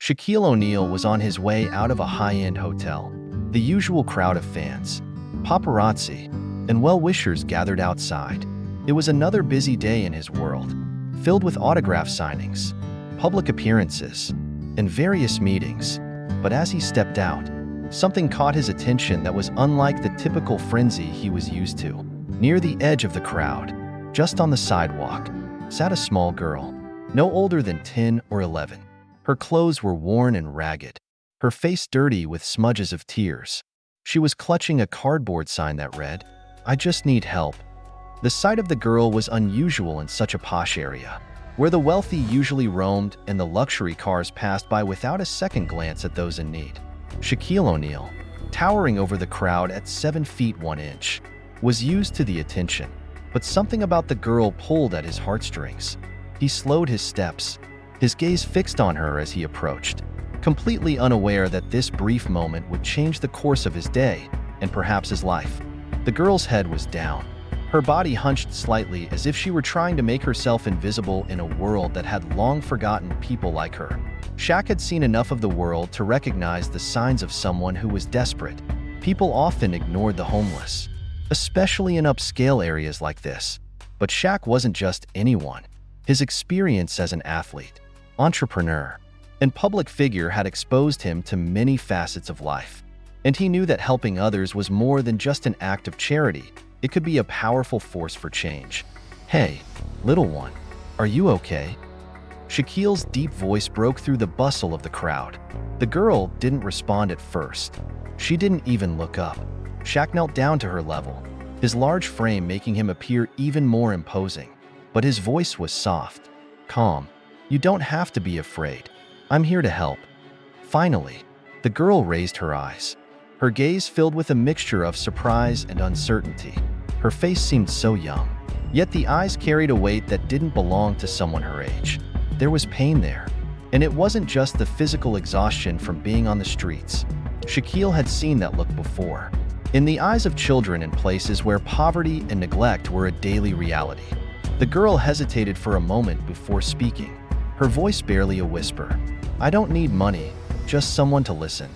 Shaquille O'Neal was on his way out of a high-end hotel. The usual crowd of fans, paparazzi, and well-wishers gathered outside. It was another busy day in his world, filled with autograph signings, public appearances, and various meetings. But as he stepped out, something caught his attention that was unlike the typical frenzy he was used to. Near the edge of the crowd, just on the sidewalk, sat a small girl, no older than 10 or 11. Her clothes were worn and ragged, her face dirty with smudges of tears. She was clutching a cardboard sign that read, "I just need help." The sight of the girl was unusual in such a posh area, where the wealthy usually roamed and the luxury cars passed by without a second glance at those in need. Shaquille O'Neal, towering over the crowd at 7 feet 1 inch, was used to the attention, but something about the girl pulled at his heartstrings. He slowed his steps, his gaze fixed on her as he approached, completely unaware that this brief moment would change the course of his day and perhaps his life. The girl's head was down, her body hunched slightly as if she were trying to make herself invisible in a world that had long forgotten people like her. Shaq had seen enough of the world to recognize the signs of someone who was desperate. People often ignored the homeless, especially in upscale areas like this. But Shaq wasn't just anyone. His experience as an athlete, entrepreneur, and public figure had exposed him to many facets of life. And he knew that helping others was more than just an act of charity. It could be a powerful force for change. "Hey, little one, are you okay?" Shaquille's deep voice broke through the bustle of the crowd. The girl didn't respond at first. She didn't even look up. Shaq knelt down to her level, his large frame making him appear even more imposing. But his voice was soft, calm. "You don't have to be afraid. I'm here to help." Finally, the girl raised her eyes, her gaze filled with a mixture of surprise and uncertainty. Her face seemed so young, yet the eyes carried a weight that didn't belong to someone her age. There was pain there, and it wasn't just the physical exhaustion from being on the streets. Shaquille had seen that look before, in the eyes of children in places where poverty and neglect were a daily reality. The girl hesitated for a moment before speaking, her voice barely a whisper. "I don't need money, just someone to listen."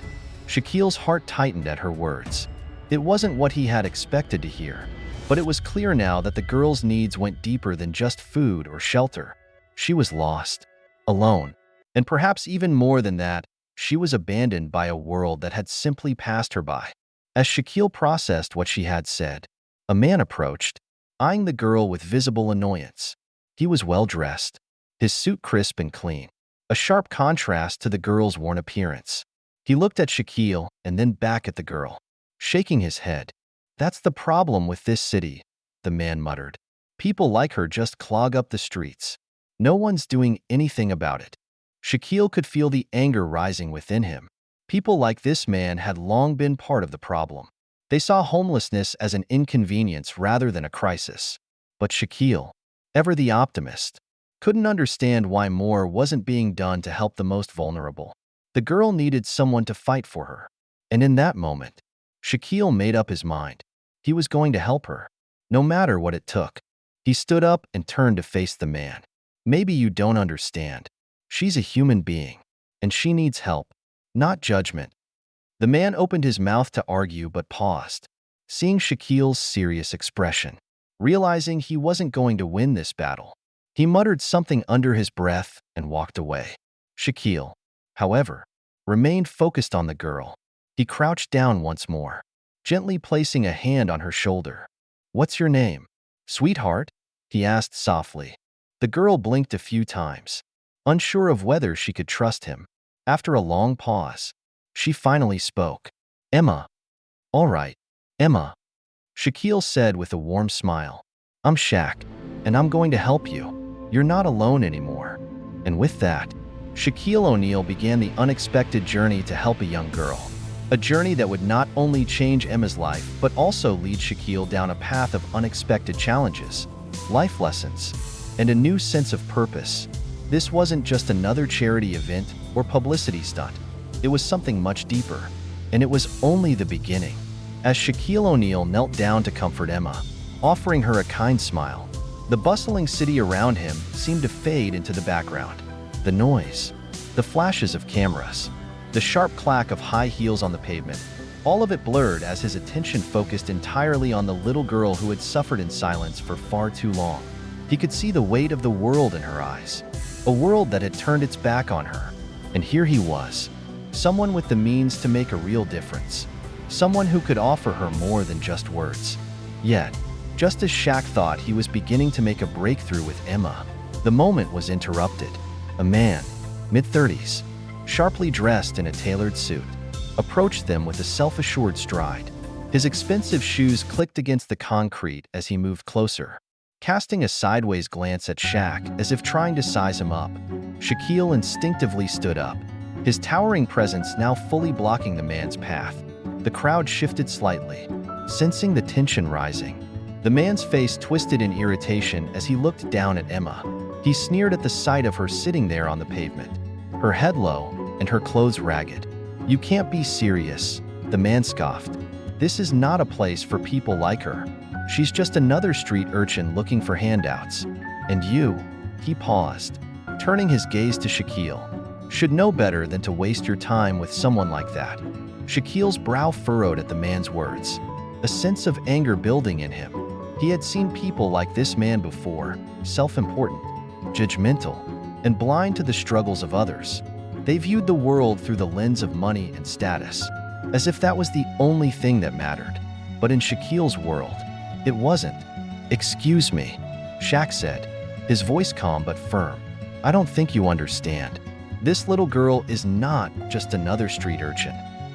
Shaquille's heart tightened at her words. It wasn't what he had expected to hear, but it was clear now that the girl's needs went deeper than just food or shelter. She was lost, alone, and perhaps even more than that, she was abandoned by a world that had simply passed her by. As Shaquille processed what she had said, a man approached, eyeing the girl with visible annoyance. He was well-dressed, his suit crisp and clean, a sharp contrast to the girl's worn appearance. He looked at Shaquille and then back at the girl, shaking his head. "That's the problem with this city," the man muttered. "People like her just clog up the streets. No one's doing anything about it." Shaquille could feel the anger rising within him. People like this man had long been part of the problem. They saw homelessness as an inconvenience rather than a crisis. But Shaquille, ever the optimist, couldn't understand why more wasn't being done to help the most vulnerable. The girl needed someone to fight for her. And in that moment, Shaquille made up his mind. He was going to help her, no matter what it took. He stood up and turned to face the man. "Maybe you don't understand. She's a human being, and she needs help, not judgment." The man opened his mouth to argue but paused, seeing Shaquille's serious expression. Realizing he wasn't going to win this battle, he muttered something under his breath and walked away. Shaquille, however, remained focused on the girl. He crouched down once more, gently placing a hand on her shoulder. "What's your name, sweetheart?" he asked softly. The girl blinked a few times, unsure of whether she could trust him. After a long pause, she finally spoke. "Emma." "All right, Emma," Shaquille said with a warm smile. "I'm Shaq, and I'm going to help you. You're not alone anymore." And with that, Shaquille O'Neal began the unexpected journey to help a young girl. A journey that would not only change Emma's life, but also lead Shaquille down a path of unexpected challenges, life lessons, and a new sense of purpose. This wasn't just another charity event or publicity stunt. It was something much deeper, and it was only the beginning. As Shaquille O'Neal knelt down to comfort Emma, offering her a kind smile, the bustling city around him seemed to fade into the background. The noise, The flashes of cameras, the sharp clack of high heels on the pavement, all of it blurred as his attention focused entirely on the little girl who had suffered in silence for far too long. He could see the weight of the world in her eyes, a world that had turned its back on her. And here he was, someone with the means to make a real difference, someone who could offer her more than just words. Yet, just as Shaq thought he was beginning to make a breakthrough with Emma, the moment was interrupted. A man, mid-30s, sharply dressed in a tailored suit, approached them with a self-assured stride. His expensive shoes clicked against the concrete as he moved closer, casting a sideways glance at Shaq as if trying to size him up. Shaquille instinctively stood up, his towering presence now fully blocking the man's path. The crowd shifted slightly, sensing the tension rising. The man's face twisted in irritation as he looked down at Emma. He sneered at the sight of her sitting there on the pavement, her head low and her clothes ragged. "You can't be serious," the man scoffed. "This is not a place for people like her. She's just another street urchin looking for handouts. And you," he paused, turning his gaze to Shaquille, "should know better than to waste your time with someone like that." Shaquille's brow furrowed at the man's words, a sense of anger building in him. He had seen people like this man before, self-important, judgmental, and blind to the struggles of others. They viewed the world through the lens of money and status, as if that was the only thing that mattered. But in Shaquille's world, it wasn't. "Excuse me," Shaq said, his voice calm but firm. "I don't think you understand. This little girl is not just another street urchin.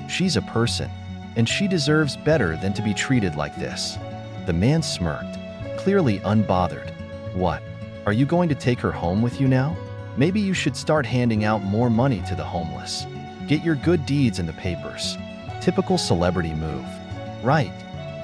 She's a person, and she deserves better than to be treated like this." The man smirked, clearly unbothered. "What? Are you going to take her home with you now? Maybe you should start handing out more money to the homeless. Get your good deeds in the papers." Typical celebrity move. Right.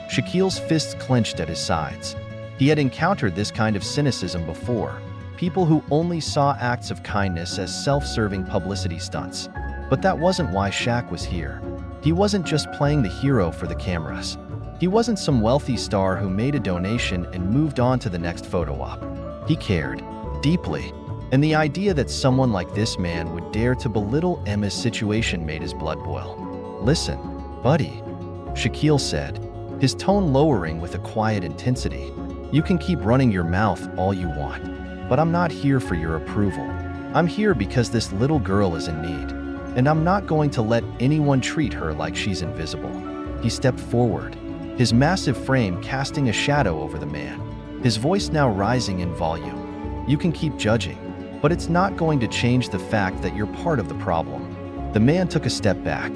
Shaquille's fists clenched at his sides. He had encountered this kind of cynicism before, people who only saw acts of kindness as self-serving publicity stunts. But that wasn't why Shaq was here. He wasn't just playing the hero for the cameras. He wasn't some wealthy star who made a donation and moved on to the next photo op. He cared, deeply, and the idea that someone like this man would dare to belittle Emma's situation made his blood boil. "Listen, buddy," Shaquille said, his tone lowering with a quiet intensity. "You can keep running your mouth all you want, but I'm not here for your approval. I'm here because this little girl is in need, and I'm not going to let anyone treat her like she's invisible." He stepped forward, his massive frame casting a shadow over the man, his voice now rising in volume. "You can keep judging, but it's not going to change the fact that you're part of the problem." The man took a step back,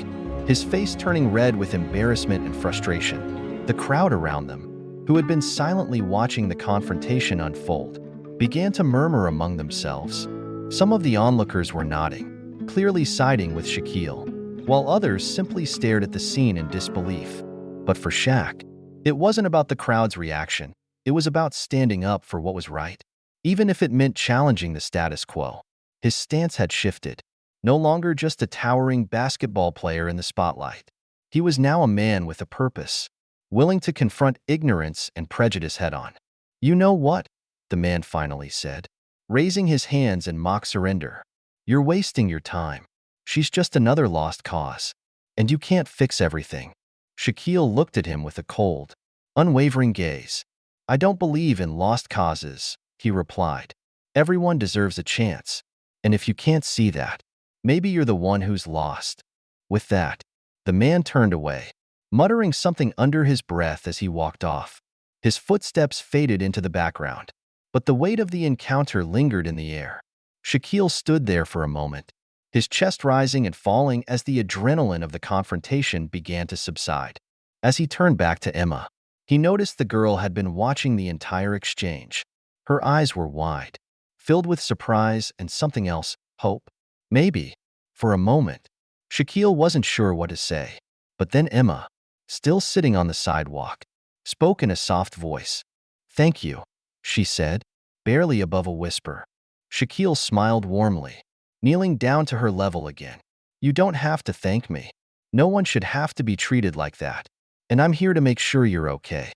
his face turning red with embarrassment and frustration. The crowd around them, who had been silently watching the confrontation unfold, began to murmur among themselves. Some of the onlookers were nodding, clearly siding with Shaquille, while others simply stared at the scene in disbelief. But for Shaq, it wasn't about the crowd's reaction. It was about standing up for what was right, even if it meant challenging the status quo. His stance had shifted, no longer just a towering basketball player in the spotlight. He was now a man with a purpose, willing to confront ignorance and prejudice head-on. "You know what?" the man finally said, raising his hands in mock surrender. "You're wasting your time. She's just another lost cause, and you can't fix everything." Shaquille looked at him with a cold, unwavering gaze. "I don't believe in lost causes," he replied. "Everyone deserves a chance, and if you can't see that, maybe you're the one who's lost." With that, the man turned away, muttering something under his breath as he walked off. His footsteps faded into the background, but the weight of the encounter lingered in the air. Shaquille stood there for a moment, his chest rising and falling as the adrenaline of the confrontation began to subside. As he turned back to Emma, he noticed the girl had been watching the entire exchange. Her eyes were wide, filled with surprise and something else, hope. Maybe. For a moment, Shaquille wasn't sure what to say. But then Emma, still sitting on the sidewalk, spoke in a soft voice. "Thank you," she said, barely above a whisper. Shaquille smiled warmly, kneeling down to her level again. "You don't have to thank me. No one should have to be treated like that. And I'm here to make sure you're okay."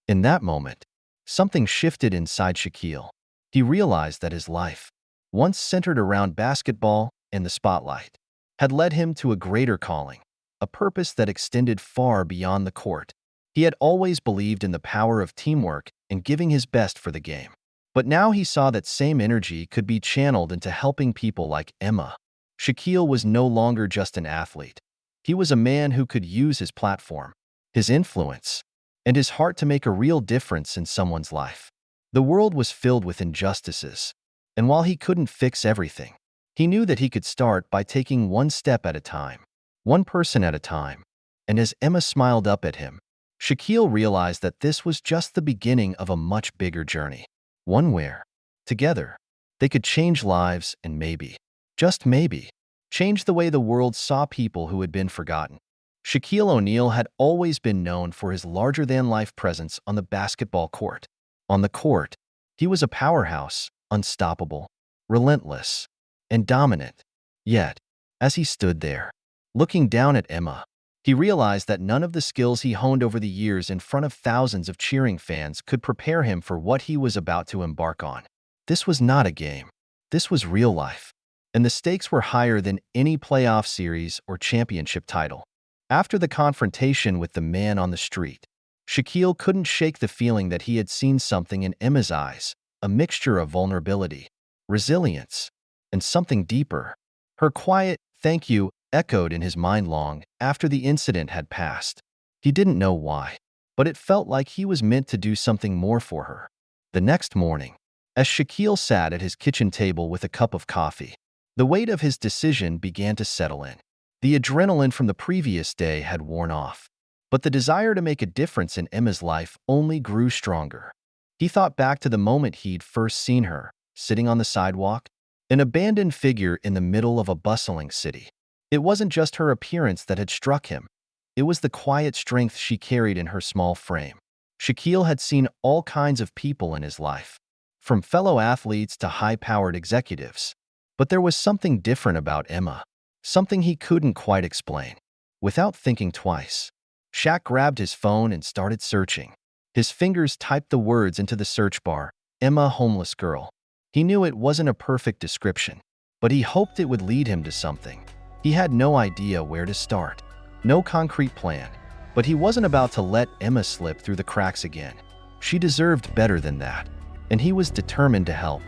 In that moment, something shifted inside Shaquille. He realized that his life, once centered around basketball and the spotlight had led him to a greater calling, a purpose that extended far beyond the court. He had always believed in the power of teamwork and giving his best for the game. But now he saw that same energy could be channeled into helping people like Emma. Shaquille was no longer just an athlete. He was a man who could use his platform, his influence, and his heart to make a real difference in someone's life. The world was filled with injustices, and while he couldn't fix everything, he knew that he could start by taking one step at a time, one person at a time. And as Emma smiled up at him, Shaquille realized that this was just the beginning of a much bigger journey. One where, together, they could change lives and maybe, just maybe, change the way the world saw people who had been forgotten. Shaquille O'Neal had always been known for his larger-than-life presence on the basketball court. On the court, he was a powerhouse, unstoppable, relentless, and dominant. Yet, as he stood there, looking down at Emma, he realized that none of the skills he honed over the years in front of thousands of cheering fans could prepare him for what he was about to embark on. This was not a game. This was real life. And the stakes were higher than any playoff series or championship title. After the confrontation with the man on the street, Shaquille couldn't shake the feeling that he had seen something in Emma's eyes, a mixture of vulnerability, resilience, and something deeper. Her quiet, "Thank you," echoed in his mind long after the incident had passed. He didn't know why, but it felt like he was meant to do something more for her. The next morning, as Shaquille sat at his kitchen table with a cup of coffee, the weight of his decision began to settle in. The adrenaline from the previous day had worn off, but the desire to make a difference in Emma's life only grew stronger. He thought back to the moment he'd first seen her, sitting on the sidewalk, an abandoned figure in the middle of a bustling city. It wasn't just her appearance that had struck him. It was the quiet strength she carried in her small frame. Shaquille had seen all kinds of people in his life, from fellow athletes to high-powered executives. But there was something different about Emma, something he couldn't quite explain. Without thinking twice, Shaq grabbed his phone and started searching. His fingers typed the words into the search bar, "Emma, homeless girl." He knew it wasn't a perfect description, but he hoped it would lead him to something. He had no idea where to start, no concrete plan, but he wasn't about to let Emma slip through the cracks again. She deserved better than that, and he was determined to help.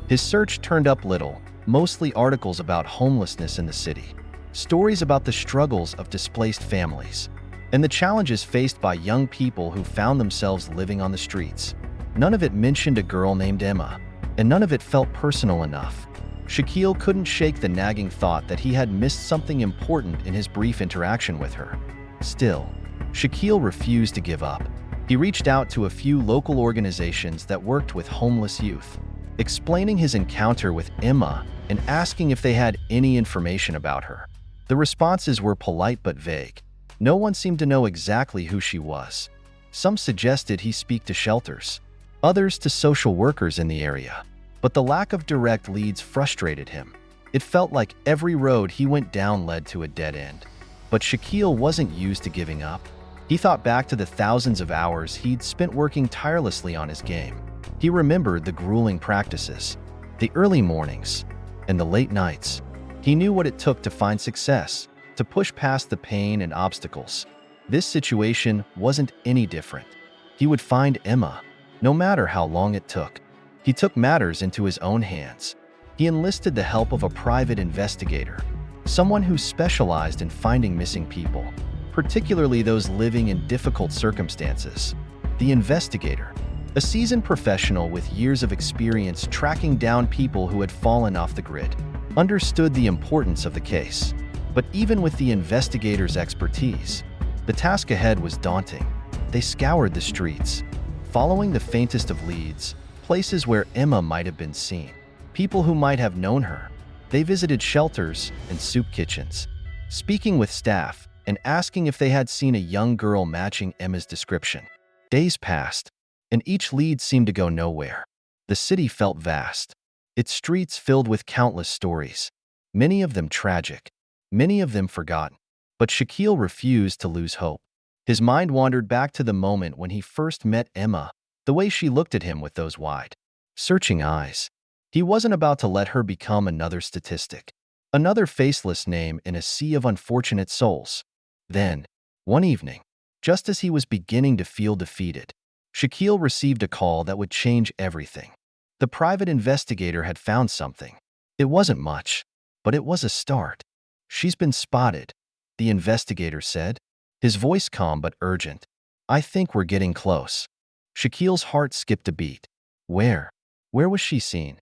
His search turned up little, mostly articles about homelessness in the city, stories about the struggles of displaced families, and the challenges faced by young people who found themselves living on the streets. None of it mentioned a girl named Emma, and none of it felt personal enough. Shaquille couldn't shake the nagging thought that he had missed something important in his brief interaction with her. Still, Shaquille refused to give up. He reached out to a few local organizations that worked with homeless youth, explaining his encounter with Emma and asking if they had any information about her. The responses were polite but vague. No one seemed to know exactly who she was. Some suggested he speak to shelters, others to social workers in the area. But the lack of direct leads frustrated him. It felt like every road he went down led to a dead end. But Shaquille wasn't used to giving up. He thought back to the thousands of hours he'd spent working tirelessly on his game. He remembered the grueling practices, the early mornings, and the late nights. He knew what it took to find success, to push past the pain and obstacles. This situation wasn't any different. He would find Emma, no matter how long it took. He took matters into his own hands. He enlisted the help of a private investigator, someone who specialized in finding missing people, particularly those living in difficult circumstances. The investigator, a seasoned professional with years of experience tracking down people who had fallen off the grid, understood the importance of the case. But even with the investigator's expertise, the task ahead was daunting. They scoured the streets, following the faintest of leads, places where Emma might have been seen, people who might have known her. They visited shelters and soup kitchens, speaking with staff and asking if they had seen a young girl matching Emma's description. Days passed, and each lead seemed to go nowhere. The city felt vast, its streets filled with countless stories, many of them tragic, many of them forgotten. But Shaquille refused to lose hope. His mind wandered back to the moment when he first met Emma, the way she looked at him with those wide, searching eyes. He wasn't about to let her become another statistic. Another faceless name in a sea of unfortunate souls. Then, one evening, just as he was beginning to feel defeated, Shaquille received a call that would change everything. The private investigator had found something. It wasn't much, but it was a start. "She's been spotted," the investigator said, his voice calm but urgent. "I think we're getting close." Shaquille's heart skipped a beat. Where? Where was she seen?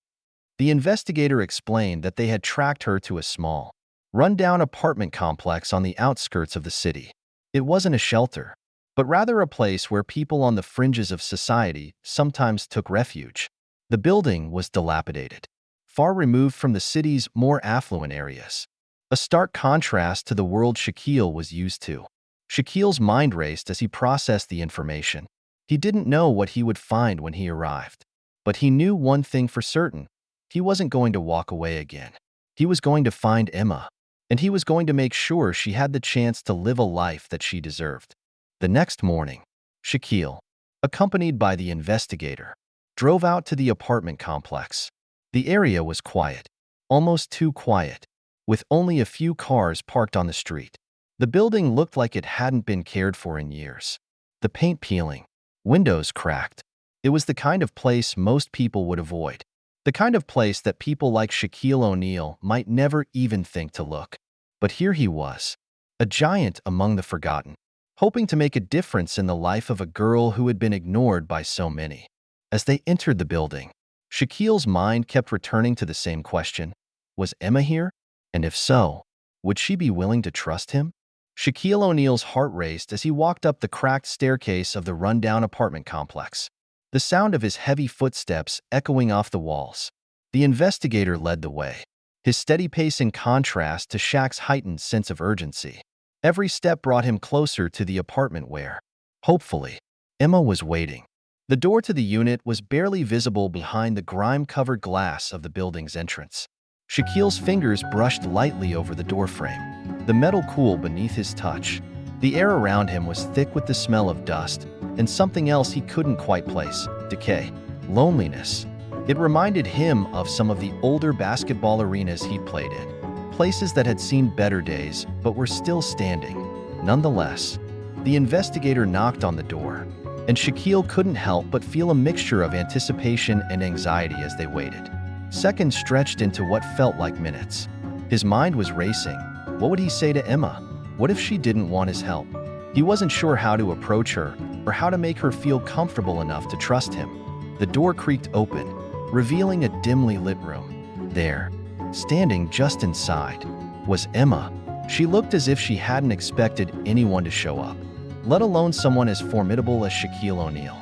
The investigator explained that they had tracked her to a small, run-down apartment complex on the outskirts of the city. It wasn't a shelter, but rather a place where people on the fringes of society sometimes took refuge. The building was dilapidated, far removed from the city's more affluent areas. A stark contrast to the world Shaquille was used to. Shaquille's mind raced as he processed the information. He didn't know what he would find when he arrived. But he knew one thing for certain. He wasn't going to walk away again. He was going to find Emma, and he was going to make sure she had the chance to live a life that she deserved. The next morning, Shaquille, accompanied by the investigator, drove out to the apartment complex. The area was quiet, almost too quiet, with only a few cars parked on the street. The building looked like it hadn't been cared for in years. The paint peeling, windows cracked. It was the kind of place most people would avoid. The kind of place that people like Shaquille O'Neal might never even think to look. But here he was, a giant among the forgotten, hoping to make a difference in the life of a girl who had been ignored by so many. As they entered the building, Shaquille's mind kept returning to the same question. Was Emma here? And if so, would she be willing to trust him? Shaquille O'Neal's heart raced as he walked up the cracked staircase of the rundown apartment complex, the sound of his heavy footsteps echoing off the walls. The investigator led the way, his steady pace in contrast to Shaq's heightened sense of urgency. Every step brought him closer to the apartment where, hopefully, Emma was waiting. The door to the unit was barely visible behind the grime-covered glass of the building's entrance. Shaquille's fingers brushed lightly over the doorframe, the metal cool beneath his touch. The air around him was thick with the smell of dust and something else he couldn't quite place: decay, loneliness. It reminded him of some of the older basketball arenas he'd played in, places that had seen better days but were still standing. Nonetheless, the investigator knocked on the door, and Shaquille couldn't help but feel a mixture of anticipation and anxiety as they waited. Seconds stretched into what felt like minutes. His mind was racing. What would he say to Emma? What if she didn't want his help? He wasn't sure how to approach her or how to make her feel comfortable enough to trust him. The door creaked open, revealing a dimly lit room. There, standing just inside, was Emma. She looked as if she hadn't expected anyone to show up, let alone someone as formidable as Shaquille O'Neal.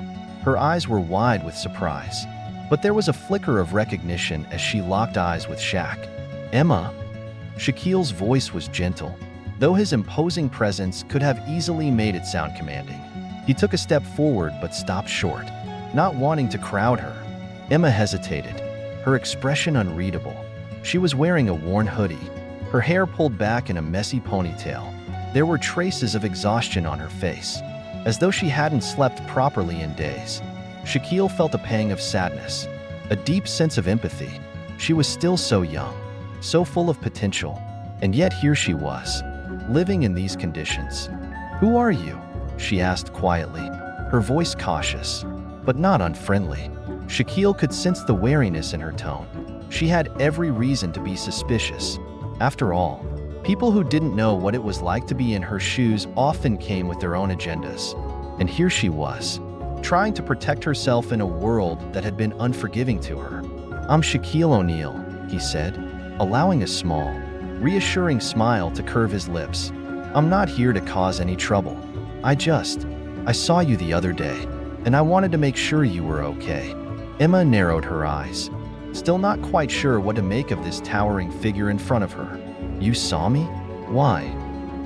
Her eyes were wide with surprise, but there was a flicker of recognition as she locked eyes with Shaq. "Emma?" Shaquille's voice was gentle, though his imposing presence could have easily made it sound commanding. He took a step forward but stopped short, not wanting to crowd her. Emma hesitated, her expression unreadable. She was wearing a worn hoodie, her hair pulled back in a messy ponytail. There were traces of exhaustion on her face, as though she hadn't slept properly in days. Shaquille felt a pang of sadness, a deep sense of empathy. She was still so young, so full of potential, and yet here she was, living in these conditions. "Who are you?" she asked quietly, her voice cautious, but not unfriendly. Shaquille could sense the wariness in her tone. She had every reason to be suspicious. After all, people who didn't know what it was like to be in her shoes often came with their own agendas. And here she was, trying to protect herself in a world that had been unforgiving to her. "I'm Shaquille O'Neal," he said, allowing a small, reassuring smile to curve his lips. "I'm not here to cause any trouble. I saw you the other day, and I wanted to make sure you were okay." Emma narrowed her eyes, still not quite sure what to make of this towering figure in front of her. "You saw me? Why?"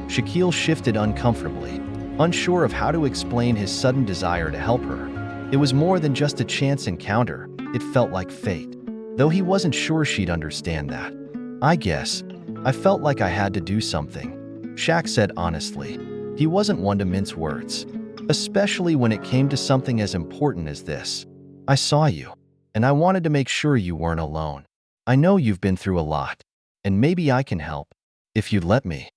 Shaquille shifted uncomfortably, unsure of how to explain his sudden desire to help her. It was more than just a chance encounter, it felt like fate, though he wasn't sure she'd understand that. "I guess I felt like I had to do something," Shaq said honestly. He wasn't one to mince words, especially when it came to something as important as this. "I saw you, and I wanted to make sure you weren't alone. I know you've been through a lot." and maybe I can help, if you'd let me."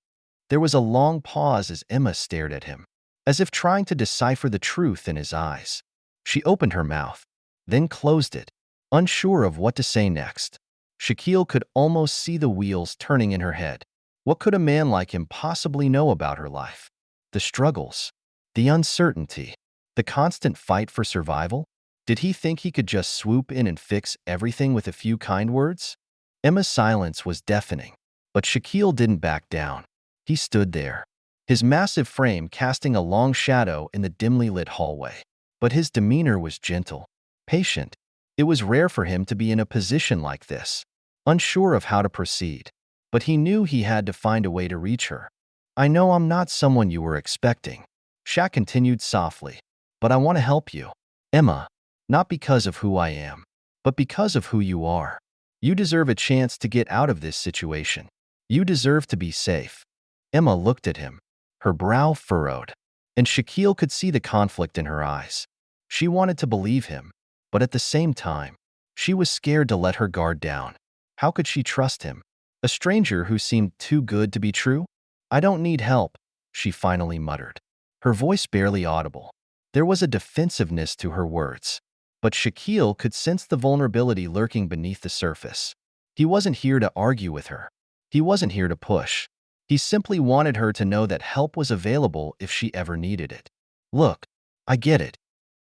There was a long pause as Emma stared at him, as if trying to decipher the truth in his eyes. She opened her mouth, then closed it, unsure of what to say next. Shaquille could almost see the wheels turning in her head. What could a man like him possibly know about her life? The struggles, the uncertainty, the constant fight for survival? Did he think he could just swoop in and fix everything with a few kind words? Emma's silence was deafening, but Shaquille didn't back down. He stood there, his massive frame casting a long shadow in the dimly lit hallway. But his demeanor was gentle, patient. It was rare for him to be in a position like this, unsure of how to proceed. But he knew he had to find a way to reach her. "I know I'm not someone you were expecting," Shaq continued softly, "but I want to help you, Emma, not because of who I am, but because of who you are. You deserve a chance to get out of this situation. You deserve to be safe." Emma looked at him, her brow furrowed, and Shaquille could see the conflict in her eyes. She wanted to believe him, but at the same time, she was scared to let her guard down. How could she trust him? A stranger who seemed too good to be true? "I don't need help," she finally muttered, her voice barely audible. There was a defensiveness to her words, but Shaquille could sense the vulnerability lurking beneath the surface. He wasn't here to argue with her. He wasn't here to push. He simply wanted her to know that help was available if she ever needed it. "Look, I get it,"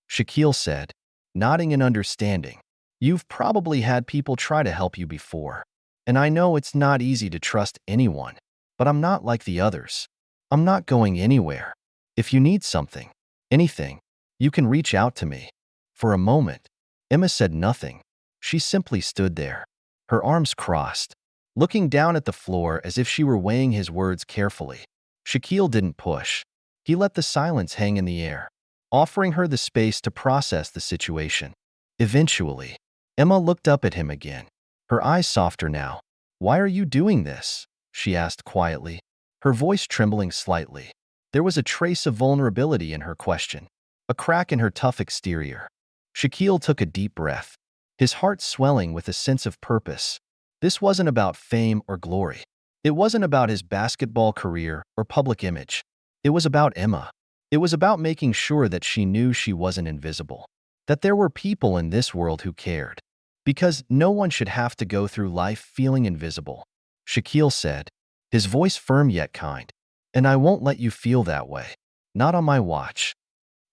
Shaquille said, nodding in understanding. "You've probably had people try to help you before, and I know it's not easy to trust anyone, but I'm not like the others. I'm not going anywhere. If you need something, anything, you can reach out to me." For a moment, Emma said nothing. She simply stood there, her arms crossed, looking down at the floor as if she were weighing his words carefully. Shaquille didn't push. He let the silence hang in the air, offering her the space to process the situation. Eventually, Emma looked up at him again, her eyes softer now. "Why are you doing this?" she asked quietly, her voice trembling slightly. There was a trace of vulnerability in her question, a crack in her tough exterior. Shaquille took a deep breath, his heart swelling with a sense of purpose. This wasn't about fame or glory. It wasn't about his basketball career or public image. It was about Emma. It was about making sure that she knew she wasn't invisible, that there were people in this world who cared. Because no one should have to go through life feeling invisible. Shaquille said, his voice firm yet kind, "And I won't let you feel that way. Not on my watch."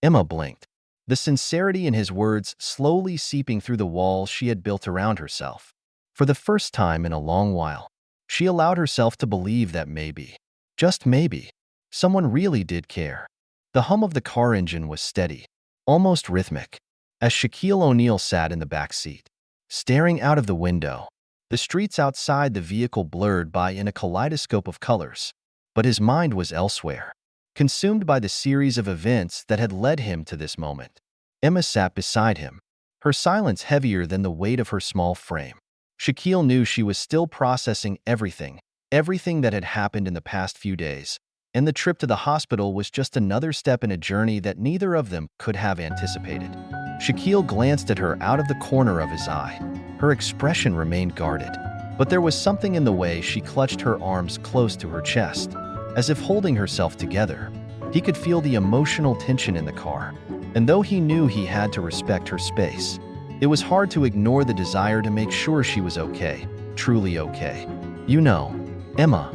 Emma blinked, the sincerity in his words slowly seeping through the walls she had built around herself. For the first time in a long while, she allowed herself to believe that maybe, just maybe, someone really did care. The hum of the car engine was steady, almost rhythmic, as Shaquille O'Neal sat in the back seat, staring out of the window. The streets outside the vehicle blurred by in a kaleidoscope of colors, but his mind was elsewhere, consumed by the series of events that had led him to this moment. Emma sat beside him, her silence heavier than the weight of her small frame. Shaquille knew she was still processing everything that had happened in the past few days, and the trip to the hospital was just another step in a journey that neither of them could have anticipated. Shaquille glanced at her out of the corner of his eye. Her expression remained guarded, but there was something in the way she clutched her arms close to her chest, as if holding herself together. He could feel the emotional tension in the car, and though he knew he had to respect her space, it was hard to ignore the desire to make sure she was okay, truly okay. "You know, Emma,"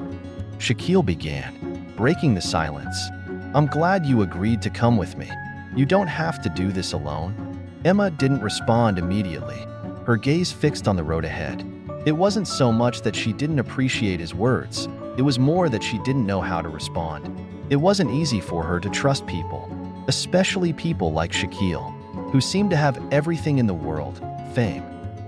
Shaquille began, breaking the silence, "I'm glad you agreed to come with me. You don't have to do this alone." Emma didn't respond immediately, her gaze fixed on the road ahead. It wasn't so much that she didn't appreciate his words, it was more that she didn't know how to respond. It wasn't easy for her to trust people, especially people like Shaquille, who seemed to have everything in the world: fame,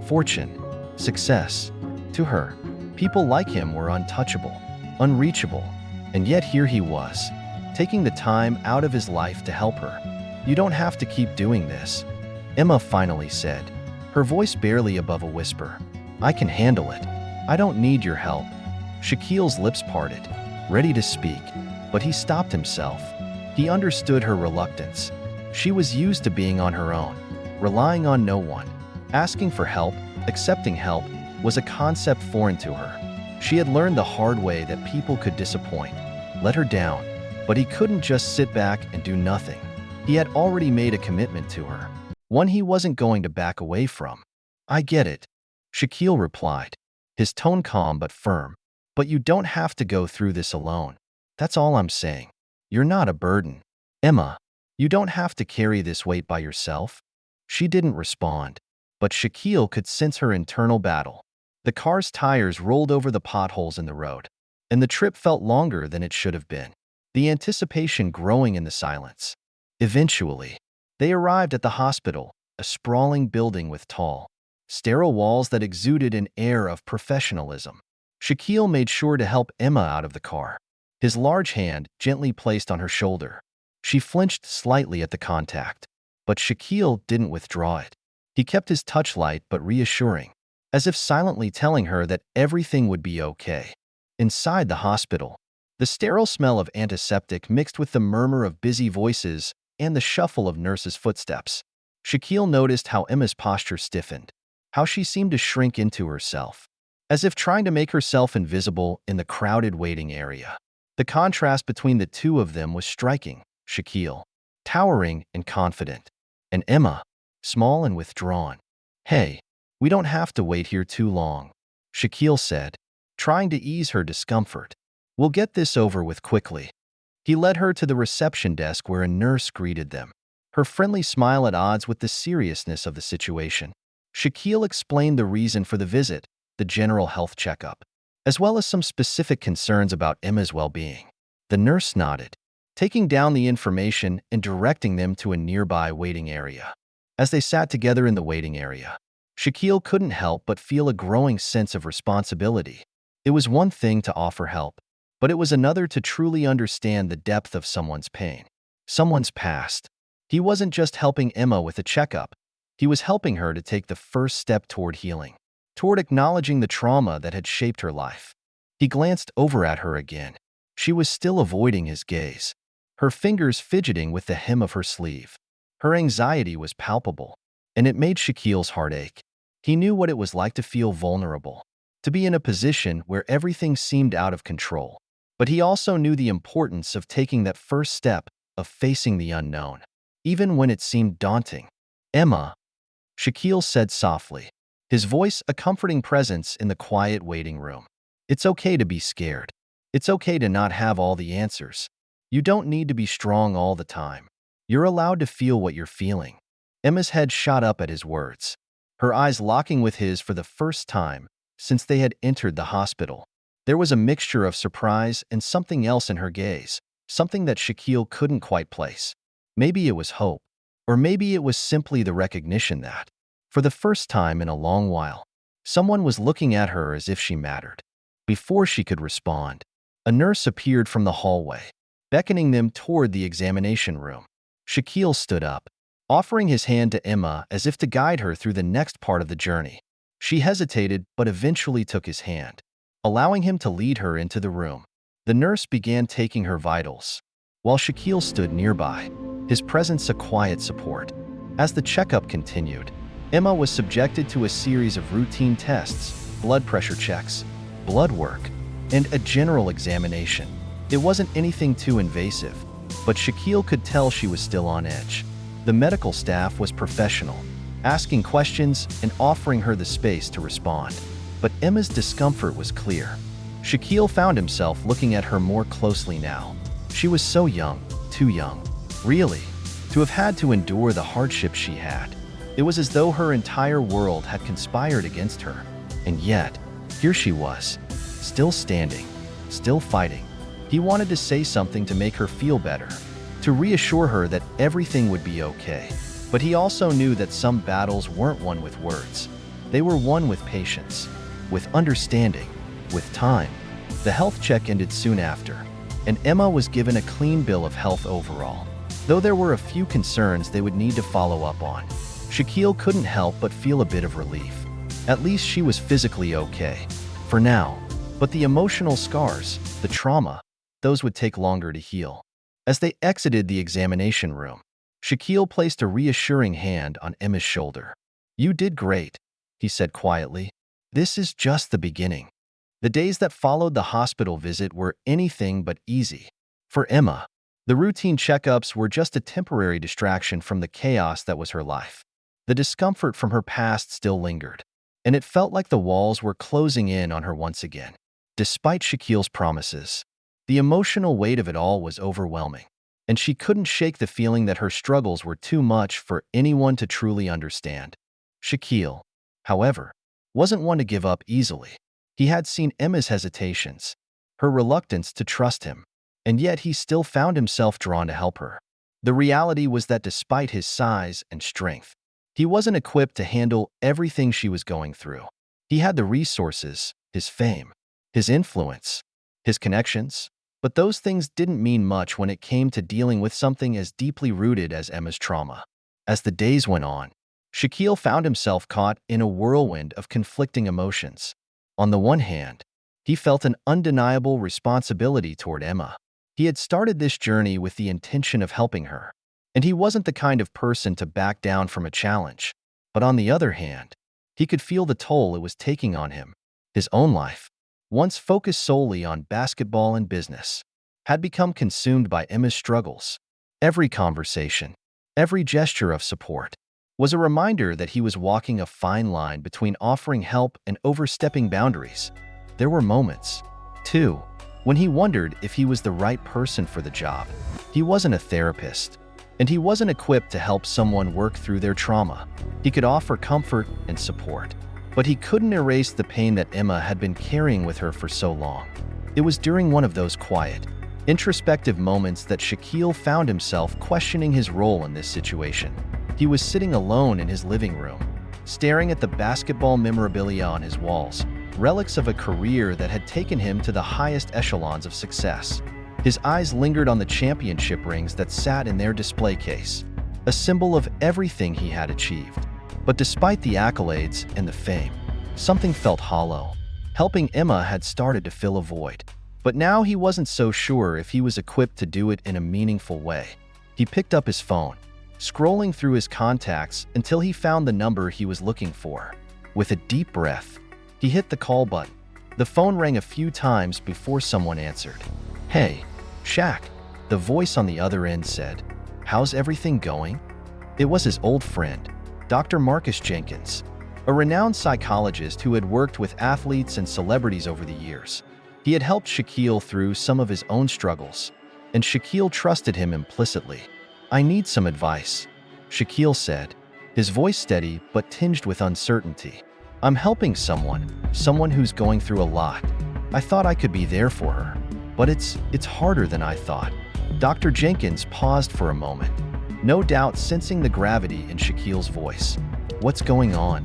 fortune, success. To her, people like him were untouchable, unreachable, and yet here he was, taking the time out of his life to help her. "You don't have to keep doing this," Emma finally said, her voice barely above a whisper. "I can handle it. I don't need your help." Shaquille's lips parted, ready to speak, but he stopped himself. He understood her reluctance. She was used to being on her own, relying on no one. Asking for help, accepting help, was a concept foreign to her. She had learned the hard way that people could disappoint, let her down, but he couldn't just sit back and do nothing. He had already made a commitment to her, one he wasn't going to back away from. "I get it," Shaquille replied, his tone calm but firm. "But you don't have to go through this alone. That's all I'm saying. You're not a burden. Emma, you don't have to carry this weight by yourself." She didn't respond, but Shaquille could sense her internal battle. The car's tires rolled over the potholes in the road, and the trip felt longer than it should have been, the anticipation growing in the silence. Eventually, they arrived at the hospital, a sprawling building with tall, sterile walls that exuded an air of professionalism. Shaquille made sure to help Emma out of the car, his large hand gently placed on her shoulder. She flinched slightly at the contact, but Shaquille didn't withdraw it. He kept his touch light but reassuring, as if silently telling her that everything would be okay. Inside the hospital, the sterile smell of antiseptic mixed with the murmur of busy voices and the shuffle of nurses' footsteps. Shaquille noticed how Emma's posture stiffened, how she seemed to shrink into herself, as if trying to make herself invisible in the crowded waiting area. The contrast between the two of them was striking. Shaquille, towering and confident, and Emma, small and withdrawn. "Hey, we don't have to wait here too long," Shaquille said, trying to ease her discomfort. "We'll get this over with quickly." He led her to the reception desk where a nurse greeted them, her friendly smile at odds with the seriousness of the situation. Shaquille explained the reason for the visit, the general health checkup, as well as some specific concerns about Emma's well-being. The nurse nodded, taking down the information and directing them to a nearby waiting area. As they sat together in the waiting area, Shaquille couldn't help but feel a growing sense of responsibility. It was one thing to offer help, but it was another to truly understand the depth of someone's pain, someone's past. He wasn't just helping Emma with a checkup. He was helping her to take the first step toward healing, toward acknowledging the trauma that had shaped her life. He glanced over at her again. She was still avoiding his gaze, her fingers fidgeting with the hem of her sleeve. Her anxiety was palpable, and it made Shaquille's heart ache. He knew what it was like to feel vulnerable, to be in a position where everything seemed out of control. But he also knew the importance of taking that first step, of facing the unknown, even when it seemed daunting. "Emma," Shaquille said softly, his voice a comforting presence in the quiet waiting room. "It's okay to be scared. It's okay to not have all the answers. You don't need to be strong all the time. You're allowed to feel what you're feeling." Emma's head shot up at his words, her eyes locking with his for the first time since they had entered the hospital. There was a mixture of surprise and something else in her gaze, something that Shaquille couldn't quite place. Maybe it was hope, or maybe it was simply the recognition that, for the first time in a long while, someone was looking at her as if she mattered. Before she could respond, a nurse appeared from the hallway, beckoning them toward the examination room. Shaquille stood up, offering his hand to Emma as if to guide her through the next part of the journey. She hesitated but eventually took his hand, allowing him to lead her into the room. The nurse began taking her vitals, while Shaquille stood nearby, his presence a quiet support. As the checkup continued, Emma was subjected to a series of routine tests, blood pressure checks, blood work, and a general examination. It wasn't anything too invasive, but Shaquille could tell she was still on edge. The medical staff was professional, asking questions and offering her the space to respond. But Emma's discomfort was clear. Shaquille found himself looking at her more closely now. She was so young, too young, really, to have had to endure the hardship she had. It was as though her entire world had conspired against her. And yet, here she was, still standing, still fighting. He wanted to say something to make her feel better, to reassure her that everything would be okay. But he also knew that some battles weren't won with words. They were won with patience, with understanding, with time. The health check ended soon after, and Emma was given a clean bill of health overall, though there were a few concerns they would need to follow up on. Shaquille couldn't help but feel a bit of relief. At least she was physically okay, for now. But the emotional scars, the trauma, those would take longer to heal. As they exited the examination room, Shaquille placed a reassuring hand on Emma's shoulder. "You did great," he said quietly. "This is just the beginning." The days that followed the hospital visit were anything but easy. For Emma, the routine checkups were just a temporary distraction from the chaos that was her life. The discomfort from her past still lingered, and it felt like the walls were closing in on her once again. Despite Shaquille's promises, the emotional weight of it all was overwhelming, and she couldn't shake the feeling that her struggles were too much for anyone to truly understand. Shaquille, however, wasn't one to give up easily. He had seen Emma's hesitations, her reluctance to trust him, and yet he still found himself drawn to help her. The reality was that despite his size and strength, he wasn't equipped to handle everything she was going through. He had the resources, his fame, his influence, his connections, but those things didn't mean much when it came to dealing with something as deeply rooted as Emma's trauma. As the days went on, Shaquille found himself caught in a whirlwind of conflicting emotions. On the one hand, he felt an undeniable responsibility toward Emma. He had started this journey with the intention of helping her, and he wasn't the kind of person to back down from a challenge. But on the other hand, he could feel the toll it was taking on him. His own life, once focused solely on basketball and business, had become consumed by Emma's struggles. Every conversation, every gesture of support, was a reminder that he was walking a fine line between offering help and overstepping boundaries. There were moments, too, when he wondered if he was the right person for the job. He wasn't a therapist, and he wasn't equipped to help someone work through their trauma. He could offer comfort and support, but he couldn't erase the pain that Emma had been carrying with her for so long. It was during one of those quiet, introspective moments that Shaquille found himself questioning his role in this situation. He was sitting alone in his living room, staring at the basketball memorabilia on his walls, relics of a career that had taken him to the highest echelons of success. His eyes lingered on the championship rings that sat in their display case, a symbol of everything he had achieved. But despite the accolades and the fame, something felt hollow. Helping Emma had started to fill a void, but now he wasn't so sure if he was equipped to do it in a meaningful way. He picked up his phone, scrolling through his contacts until he found the number he was looking for. With a deep breath, he hit the call button. The phone rang a few times before someone answered. "Hey, Shaq," the voice on the other end said. "How's everything going?" It was his old friend, Dr. Marcus Jenkins, a renowned psychologist who had worked with athletes and celebrities over the years. He had helped Shaquille through some of his own struggles, and Shaquille trusted him implicitly. "I need some advice," Shaquille said, his voice steady but tinged with uncertainty. "I'm helping someone who's going through a lot. I thought I could be there for her, but it's harder than I thought." Dr. Jenkins paused for a moment, no doubt sensing the gravity in Shaquille's voice. "What's going on?"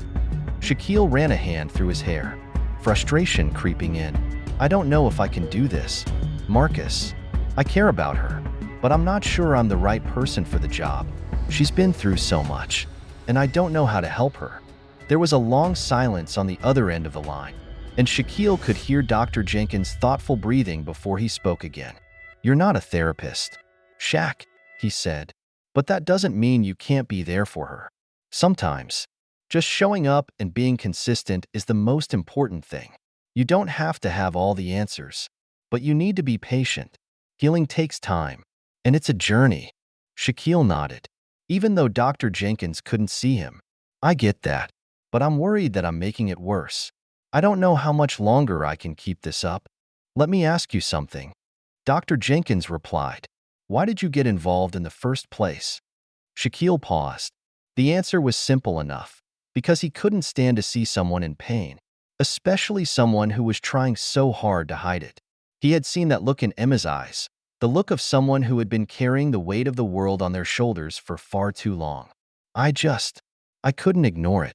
Shaquille ran a hand through his hair, frustration creeping in. "I don't know if I can do this, Marcus. I care about her, but I'm not sure I'm the right person for the job. She's been through so much, and I don't know how to help her." There was a long silence on the other end of the line, and Shaquille could hear Dr. Jenkins' thoughtful breathing before he spoke again. "You're not a therapist, Shaq," he said, "but that doesn't mean you can't be there for her. Sometimes, just showing up and being consistent is the most important thing. You don't have to have all the answers, but you need to be patient. Healing takes time, and it's a journey." Shaquille nodded, even though Dr. Jenkins couldn't see him. "I get that, but I'm worried that I'm making it worse. I don't know how much longer I can keep this up." "Let me ask you something," Dr. Jenkins replied. "Why did you get involved in the first place?" Shaquille paused. The answer was simple enough: because he couldn't stand to see someone in pain, especially someone who was trying so hard to hide it. He had seen that look in Emma's eyes, the look of someone who had been carrying the weight of the world on their shoulders for far too long. I couldn't ignore it,"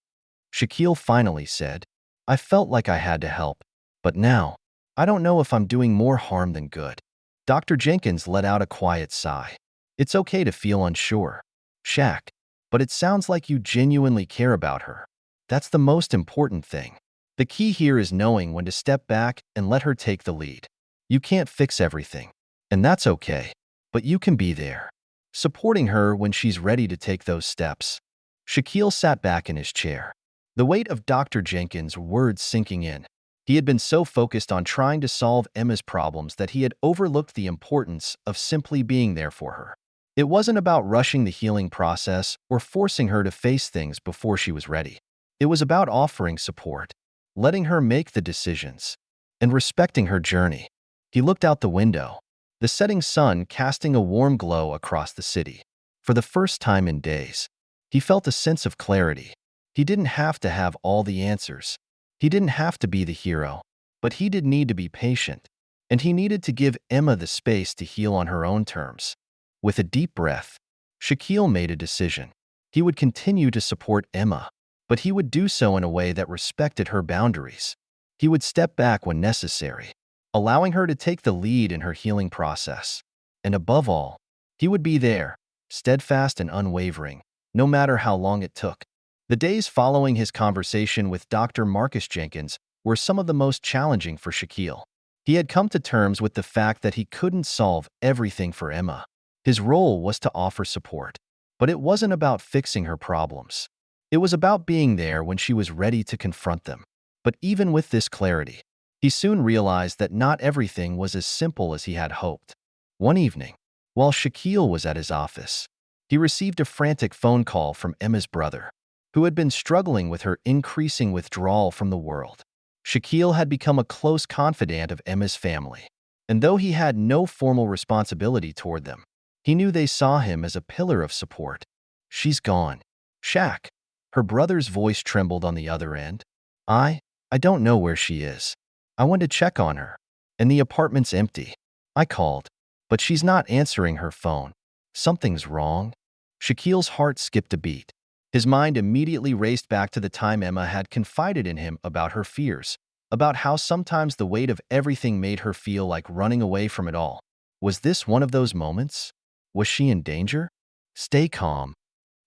Shaquille finally said. "I felt like I had to help, but now, I don't know if I'm doing more harm than good." Dr. Jenkins let out a quiet sigh. "It's okay to feel unsure, Shaq, but it sounds like you genuinely care about her. That's the most important thing. The key here is knowing when to step back and let her take the lead. You can't fix everything, and that's okay, but you can be there, supporting her when she's ready to take those steps." Shaquille sat back in his chair, the weight of Dr. Jenkins' words sinking in. He had been so focused on trying to solve Emma's problems that he had overlooked the importance of simply being there for her. It wasn't about rushing the healing process or forcing her to face things before she was ready. It was about offering support, letting her make the decisions, and respecting her journey. He looked out the window, the setting sun casting a warm glow across the city. For the first time in days, he felt a sense of clarity. He didn't have to have all the answers. He didn't have to be the hero, but he did need to be patient, and he needed to give Emma the space to heal on her own terms. With a deep breath, Shaquille made a decision. He would continue to support Emma, but he would do so in a way that respected her boundaries. He would step back when necessary, allowing her to take the lead in her healing process. And above all, he would be there, steadfast and unwavering, no matter how long it took. The days following his conversation with Dr. Marcus Jenkins were some of the most challenging for Shaquille. He had come to terms with the fact that he couldn't solve everything for Emma. His role was to offer support, but it wasn't about fixing her problems. It was about being there when she was ready to confront them. But even with this clarity, he soon realized that not everything was as simple as he had hoped. One evening, while Shaquille was at his office, he received a frantic phone call from Emma's brother, who had been struggling with her increasing withdrawal from the world. Shaquille had become a close confidant of Emma's family, and though he had no formal responsibility toward them, he knew they saw him as a pillar of support. "She's gone. Shaq." Her brother's voice trembled on the other end. I don't know where she is. I went to check on her, and the apartment's empty. I called, but she's not answering her phone. Something's wrong." Shaquille's heart skipped a beat. His mind immediately raced back to the time Emma had confided in him about her fears, about how sometimes the weight of everything made her feel like running away from it all. Was this one of those moments? Was she in danger? "Stay calm,"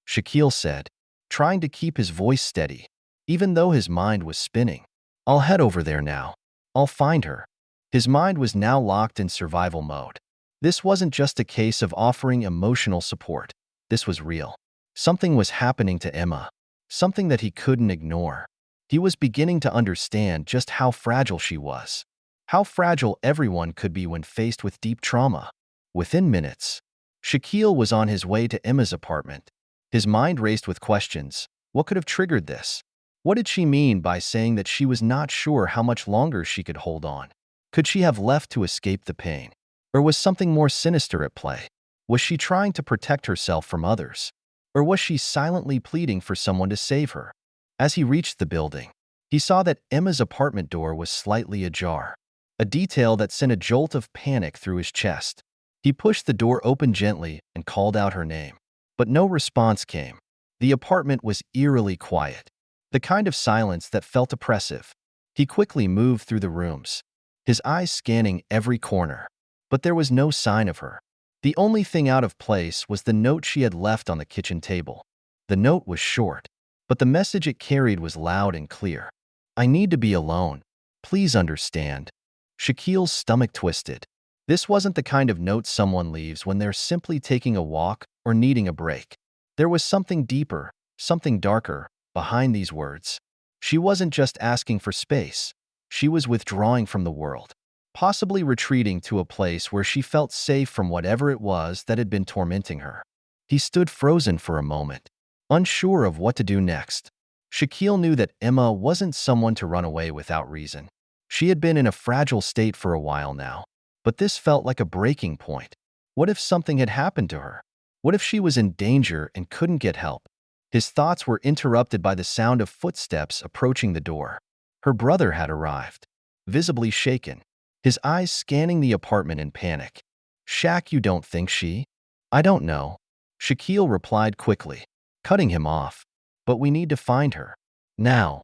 Shaquille said, trying to keep his voice steady, even though his mind was spinning. "I'll head over there now. I'll find her." His mind was now locked in survival mode. This wasn't just a case of offering emotional support. This was real. Something was happening to Emma, something that he couldn't ignore. He was beginning to understand just how fragile she was, how fragile everyone could be when faced with deep trauma. Within minutes, Shaquille was on his way to Emma's apartment. His mind raced with questions. What could have triggered this? What did she mean by saying that she was not sure how much longer she could hold on? Could she have left to escape the pain? Or was something more sinister at play? Was she trying to protect herself from others? Or was she silently pleading for someone to save her? As he reached the building, he saw that Emma's apartment door was slightly ajar, a detail that sent a jolt of panic through his chest. He pushed the door open gently and called out her name, but no response came. The apartment was eerily quiet, the kind of silence that felt oppressive. He quickly moved through the rooms, his eyes scanning every corner, but there was no sign of her. The only thing out of place was the note she had left on the kitchen table. The note was short, but the message it carried was loud and clear. "I need to be alone. Please understand." Shaquille's stomach twisted. This wasn't the kind of note someone leaves when they're simply taking a walk or needing a break. There was something deeper, something darker, behind these words. She wasn't just asking for space. She was withdrawing from the world, possibly retreating to a place where she felt safe from whatever it was that had been tormenting her. He stood frozen for a moment, unsure of what to do next. Shaquille knew that Emma wasn't someone to run away without reason. She had been in a fragile state for a while now, but this felt like a breaking point. What if something had happened to her? What if she was in danger and couldn't get help? His thoughts were interrupted by the sound of footsteps approaching the door. Her brother had arrived, visibly shaken, his eyes scanning the apartment in panic. "Shaq, you don't think she?" "I don't know," Shaquille replied quickly, cutting him off. "But we need to find her. Now."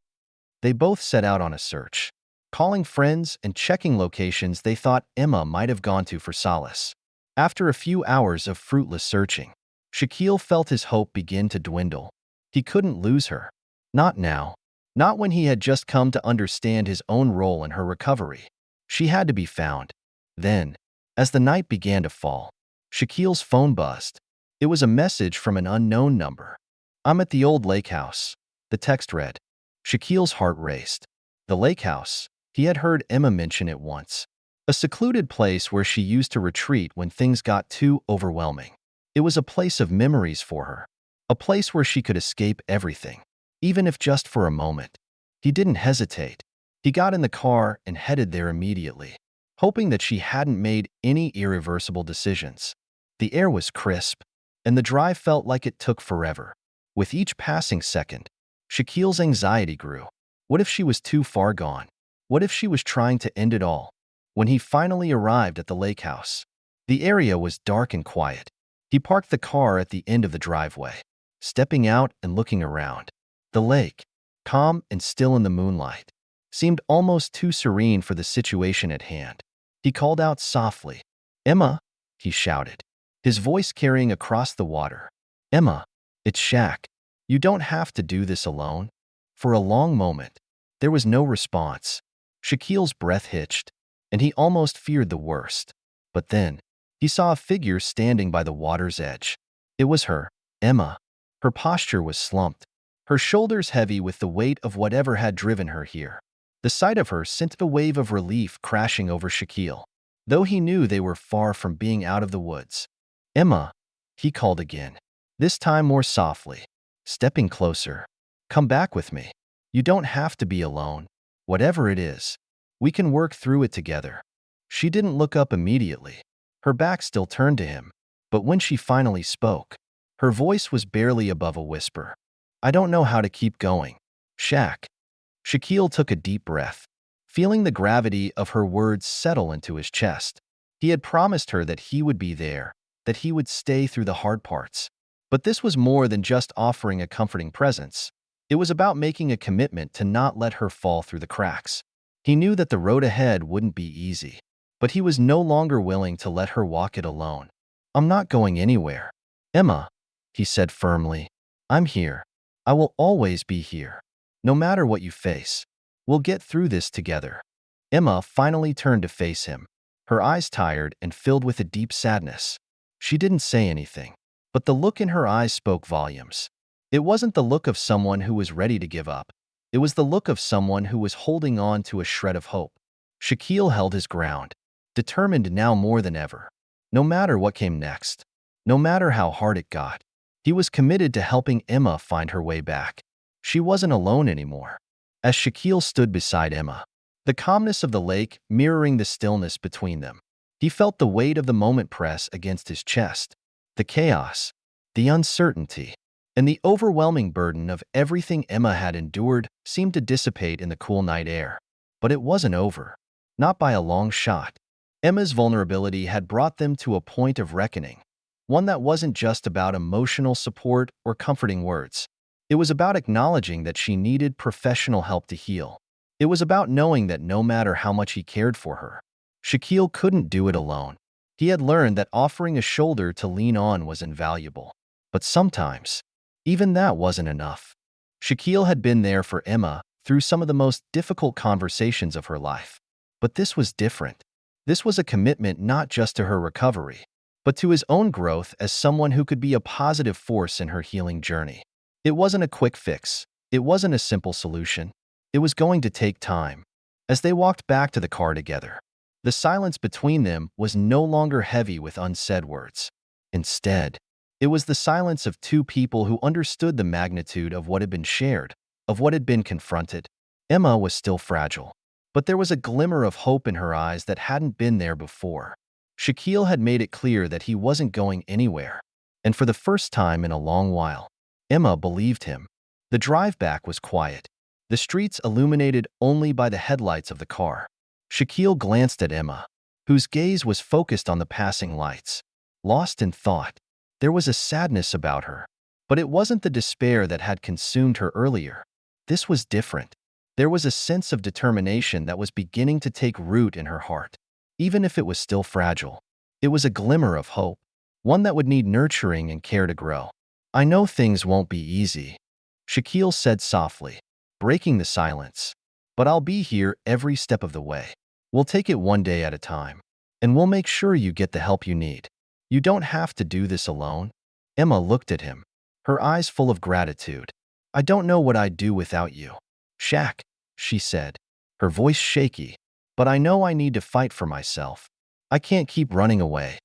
They both set out on a search, calling friends and checking locations they thought Emma might have gone to for solace. After a few hours of fruitless searching, Shaquille felt his hope begin to dwindle. He couldn't lose her. Not now. Not when he had just come to understand his own role in her recovery. She had to be found. Then, as the night began to fall, Shaquille's phone buzzed. It was a message from an unknown number. "I'm at the old lake house," the text read. Shaquille's heart raced. The lake house. He had heard Emma mention it once. A secluded place where she used to retreat when things got too overwhelming. It was a place of memories for her. A place where she could escape everything, even if just for a moment. He didn't hesitate. He got in the car and headed there immediately, hoping that she hadn't made any irreversible decisions. The air was crisp, and the drive felt like it took forever. With each passing second, Shaquille's anxiety grew. What if she was too far gone? What if she was trying to end it all? When he finally arrived at the lake house, the area was dark and quiet. He parked the car at the end of the driveway, stepping out and looking around. The lake, calm and still in the moonlight, seemed almost too serene for the situation at hand. He called out softly, "Emma," he shouted, his voice carrying across the water. "Emma, it's Shaq. You don't have to do this alone." For a long moment, there was no response. Shaquille's breath hitched, and he almost feared the worst. But then, he saw a figure standing by the water's edge. It was her, Emma. Her posture was slumped, her shoulders heavy with the weight of whatever had driven her here. The sight of her sent a wave of relief crashing over Shaquille, though he knew they were far from being out of the woods. "Emma," he called again, this time more softly, stepping closer. "Come back with me. You don't have to be alone. Whatever it is, we can work through it together." She didn't look up immediately, her back still turned to him, but when she finally spoke, her voice was barely above a whisper. "I don't know how to keep going, Shaq." Shaquille took a deep breath, feeling the gravity of her words settle into his chest. He had promised her that he would be there, that he would stay through the hard parts. But this was more than just offering a comforting presence. It was about making a commitment to not let her fall through the cracks. He knew that the road ahead wouldn't be easy, but he was no longer willing to let her walk it alone. "I'm not going anywhere, Emma," he said firmly. "I'm here. I will always be here. No matter what you face, we'll get through this together." Emma finally turned to face him, her eyes tired and filled with a deep sadness. She didn't say anything, but the look in her eyes spoke volumes. It wasn't the look of someone who was ready to give up. It was the look of someone who was holding on to a shred of hope. Shaquille held his ground, determined now more than ever. No matter what came next, no matter how hard it got, he was committed to helping Emma find her way back. She wasn't alone anymore. As Shaquille stood beside Emma, the calmness of the lake mirroring the stillness between them, he felt the weight of the moment press against his chest. The chaos, the uncertainty, and the overwhelming burden of everything Emma had endured seemed to dissipate in the cool night air. But it wasn't over. Not by a long shot. Emma's vulnerability had brought them to a point of reckoning, one that wasn't just about emotional support or comforting words. It was about acknowledging that she needed professional help to heal. It was about knowing that no matter how much he cared for her, Shaquille couldn't do it alone. He had learned that offering a shoulder to lean on was invaluable. But sometimes, even that wasn't enough. Shaquille had been there for Emma through some of the most difficult conversations of her life. But this was different. This was a commitment not just to her recovery, but to his own growth as someone who could be a positive force in her healing journey. It wasn't a quick fix. It wasn't a simple solution. It was going to take time. As they walked back to the car together, the silence between them was no longer heavy with unsaid words. Instead, it was the silence of two people who understood the magnitude of what had been shared, of what had been confronted. Emma was still fragile, but there was a glimmer of hope in her eyes that hadn't been there before. Shaquille had made it clear that he wasn't going anywhere, and for the first time in a long while, Emma believed him. The drive back was quiet, the streets illuminated only by the headlights of the car. Shaquille glanced at Emma, whose gaze was focused on the passing lights. Lost in thought, there was a sadness about her, but it wasn't the despair that had consumed her earlier. This was different. There was a sense of determination that was beginning to take root in her heart. Even if it was still fragile, it was a glimmer of hope, one that would need nurturing and care to grow. "I know things won't be easy," Shaquille said softly, breaking the silence. "But I'll be here every step of the way. We'll take it one day at a time, and we'll make sure you get the help you need. You don't have to do this alone." Emma looked at him, her eyes full of gratitude. "I don't know what I'd do without you, Shaq," she said. her voice shaky. "But I know I need to fight for myself. I can't keep running away."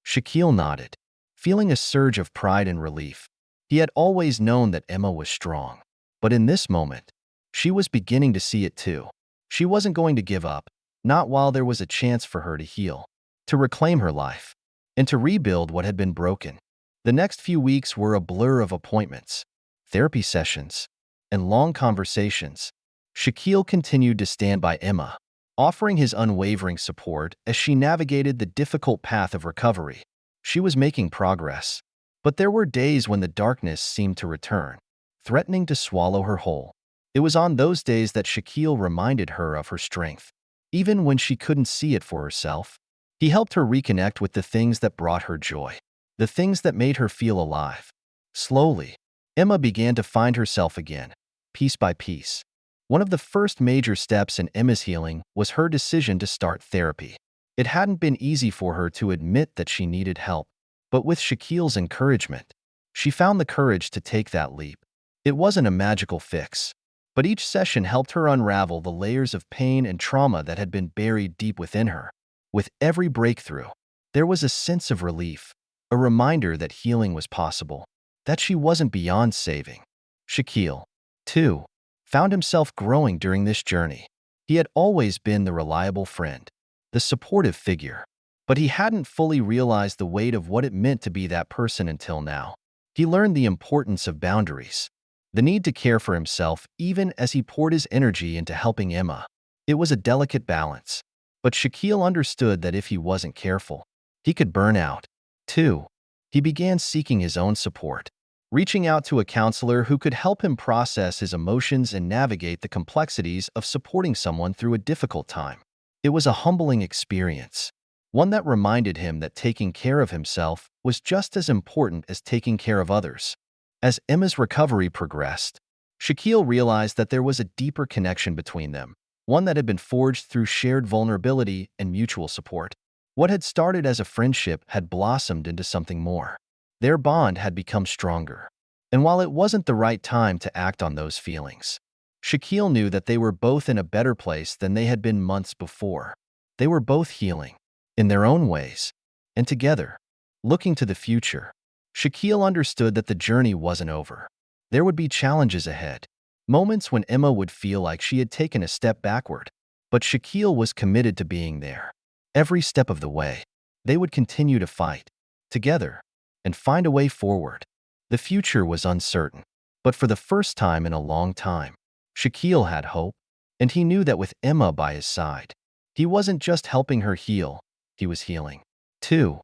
Shaquille nodded, feeling a surge of pride and relief. He had always known that Emma was strong, but in this moment, she was beginning to see it too. She wasn't going to give up, not while there was a chance for her to heal, to reclaim her life, and to rebuild what had been broken. The next few weeks were a blur of appointments, therapy sessions, and long conversations. Shaquille continued to stand by Emma, offering his unwavering support as she navigated the difficult path of recovery. She was making progress, but there were days when the darkness seemed to return, threatening to swallow her whole. It was on those days that Shaquille reminded her of her strength. Even when she couldn't see it for herself, he helped her reconnect with the things that brought her joy, the things that made her feel alive. Slowly, Emma began to find herself again, piece by piece. One of the first major steps in Emma's healing was her decision to start therapy. It hadn't been easy for her to admit that she needed help, but with Shaquille's encouragement, she found the courage to take that leap. It wasn't a magical fix, but each session helped her unravel the layers of pain and trauma that had been buried deep within her. With every breakthrough, there was a sense of relief, a reminder that healing was possible, that she wasn't beyond saving. Shaquille, too, found himself growing during this journey. He had always been the reliable friend, the supportive figure, but he hadn't fully realized the weight of what it meant to be that person until now. He learned the importance of boundaries, the need to care for himself even as he poured his energy into helping Emma. It was a delicate balance, but Shaquille understood that if he wasn't careful, he could burn out. Too, he began seeking his own support, reaching out to a counselor who could help him process his emotions and navigate the complexities of supporting someone through a difficult time. It was a humbling experience, one that reminded him that taking care of himself was just as important as taking care of others. As Emma's recovery progressed, Shaquille realized that there was a deeper connection between them, one that had been forged through shared vulnerability and mutual support. What had started as a friendship had blossomed into something more. Their bond had become stronger. And while it wasn't the right time to act on those feelings, Shaquille knew that they were both in a better place than they had been months before. They were both healing, in their own ways, and together, looking to the future. Shaquille understood that the journey wasn't over. There would be challenges ahead, moments when Emma would feel like she had taken a step backward, but Shaquille was committed to being there. Every step of the way, they would continue to fight, together, and find a way forward. The future was uncertain, but for the first time in a long time, Shaquille had hope, and he knew that with Emma by his side, he wasn't just helping her heal, he was healing, too.